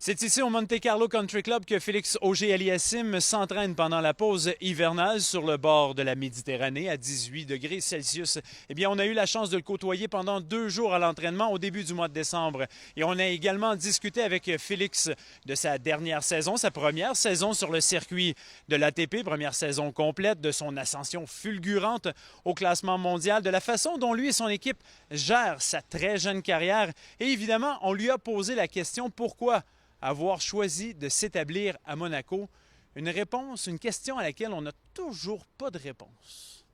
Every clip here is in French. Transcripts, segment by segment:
C'est ici au Monte Carlo Country Club que Félix Auger-Aliassime s'entraîne pendant la pause hivernale sur le bord de la Méditerranée à 18 degrés Celsius. Eh bien, on a eu la chance de le côtoyer pendant 2 jours à l'entraînement au début du mois de décembre. Et on a également discuté avec Félix de sa dernière saison, sa première saison sur le circuit de l'ATP, première saison complète, de son ascension fulgurante au classement mondial, de la façon dont lui et son équipe gèrent sa très jeune carrière. Et évidemment, on lui a posé la question pourquoi avoir choisi de s'établir à Monaco? Une question à laquelle on n'a toujours pas de réponse.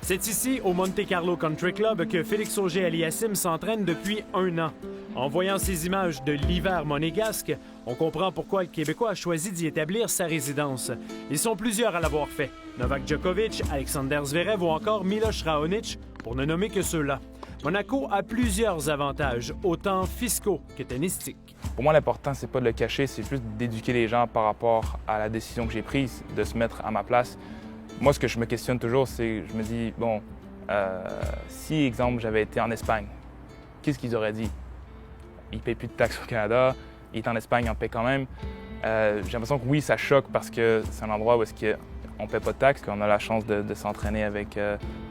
C'est ici, au Monte Carlo Country Club, que Félix Auger-Aliassime s'entraîne depuis 1 an. En voyant ces images de l'hiver monégasque, on comprend pourquoi le Québécois a choisi d'y établir sa résidence. Ils sont plusieurs à l'avoir fait. Novak Djokovic, Alexander Zverev ou encore Miloš Raonic, pour ne nommer que ceux-là. Monaco a plusieurs avantages, autant fiscaux que tennistiques. Pour moi, l'important, c'est pas de le cacher, c'est plus d'éduquer les gens par rapport à la décision que j'ai prise, de se mettre à ma place. Moi, ce que je me questionne toujours, c'est je me dis, bon, si, exemple, j'avais été en Espagne, qu'est-ce qu'ils auraient dit? Ils ne payent plus de taxes au Canada, il est en Espagne, il en paie quand même. J'ai l'impression que oui, ça choque parce que c'est un endroit où est-ce qu'on ne paie pas de taxes, qu'on a la chance de s'entraîner avec,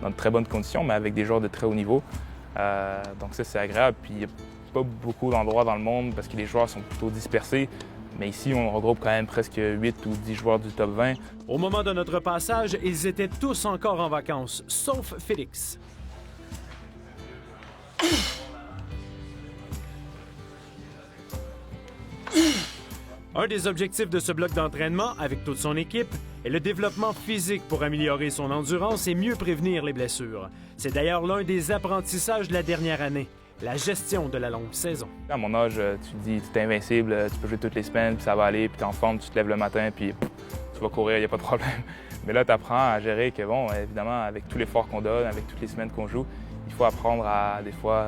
dans de très bonnes conditions, mais avec des joueurs de très haut niveau. Donc ça, c'est agréable. Puis il n'y a pas beaucoup d'endroits dans le monde parce que les joueurs sont plutôt dispersés. Mais ici, on regroupe quand même presque 8 ou 10 joueurs du top 20. Au moment de notre passage, ils étaient tous encore en vacances, sauf Félix. Un des objectifs de ce bloc d'entraînement, avec toute son équipe, est le développement physique pour améliorer son endurance et mieux prévenir les blessures. C'est d'ailleurs l'un des apprentissages de la dernière année, la gestion de la longue saison. À mon âge, tu te dis, tu es invincible, tu peux jouer toutes les semaines, puis ça va aller, puis tu es en forme, tu te lèves le matin, puis tu vas courir, il n'y a pas de problème. Mais là, tu apprends à gérer que, bon, évidemment, avec tout l'effort qu'on donne, avec toutes les semaines qu'on joue, il faut apprendre à, des fois,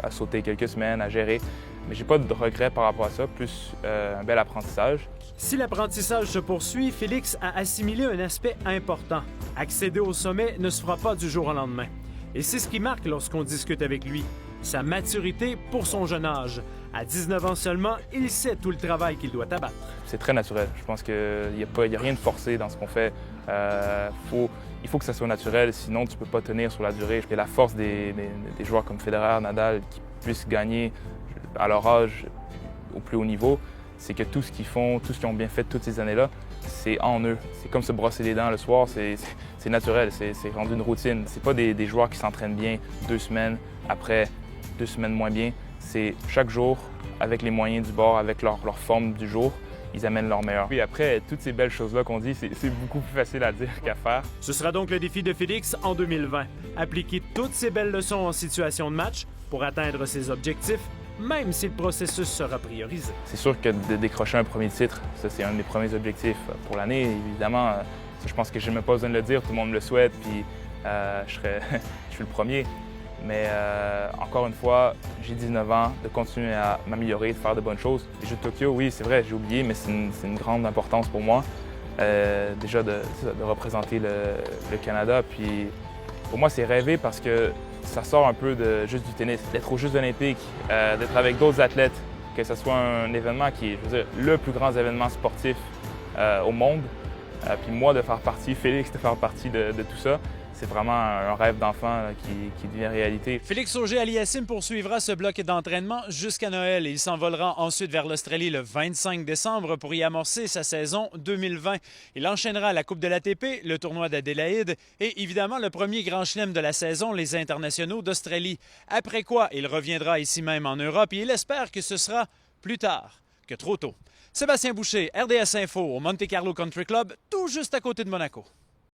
à sauter quelques semaines, à gérer. Mais j'ai pas de regrets par rapport à ça, plus un bel apprentissage. Si l'apprentissage se poursuit, Félix a assimilé un aspect important. Accéder au sommet ne se fera pas du jour au lendemain. Et c'est ce qui marque lorsqu'on discute avec lui. Sa maturité pour son jeune âge. À 19 ans seulement, il sait tout le travail qu'il doit abattre. C'est très naturel. Je pense qu'il n'y a rien de forcé dans ce qu'on fait. Il faut que ça soit naturel, sinon tu ne peux pas tenir sur la durée. Et la force des joueurs comme Federer, Nadal, qui puissent gagner à leur âge au plus haut niveau, c'est que tout ce qu'ils font, tout ce qu'ils ont bien fait toutes ces années-là, c'est en eux. C'est comme se brosser les dents le soir, c'est naturel, c'est rendu une routine. C'est pas des joueurs qui s'entraînent bien 2 semaines, après 2 semaines moins bien. C'est chaque jour, avec les moyens du bord, avec leur forme du jour, ils amènent leur meilleur. Puis après, toutes ces belles choses-là qu'on dit, c'est beaucoup plus facile à dire qu'à faire. Ce sera donc le défi de Félix en 2020. Appliquer toutes ces belles leçons en situation de match pour atteindre ses objectifs, même si le processus sera priorisé. C'est sûr que de décrocher un premier titre, ça c'est un de mes premiers objectifs pour l'année. Évidemment, ça, je pense que je n'ai même pas besoin de le dire, tout le monde me le souhaite, puis je suis le premier. Mais encore une fois, j'ai 19 ans, de continuer à m'améliorer, de faire de bonnes choses. Les Jeux de Tokyo, oui, c'est vrai, j'ai oublié, mais c'est une grande importance pour moi. Déjà de représenter le Canada, puis pour moi c'est rêver parce que ça sort un peu juste du tennis, d'être aux Jeux olympiques, d'être avec d'autres athlètes, que ce soit un événement qui est, je veux dire, le plus grand événement sportif au monde. Puis moi, de faire partie, Félix, de faire partie de tout ça, c'est vraiment un rêve d'enfant qui devient réalité. Félix Auger-Aliassime poursuivra ce bloc d'entraînement jusqu'à Noël. Il s'envolera ensuite vers l'Australie le 25 décembre pour y amorcer sa saison 2020. Il enchaînera la Coupe de l'ATP, le tournoi d'Adélaïde et évidemment le premier grand chelem de la saison, les internationaux d'Australie. Après quoi, il reviendra ici même en Europe et il espère que ce sera plus tard que trop tôt. Sébastien Boucher, RDS Info, au Monte Carlo Country Club, tout juste à côté de Monaco.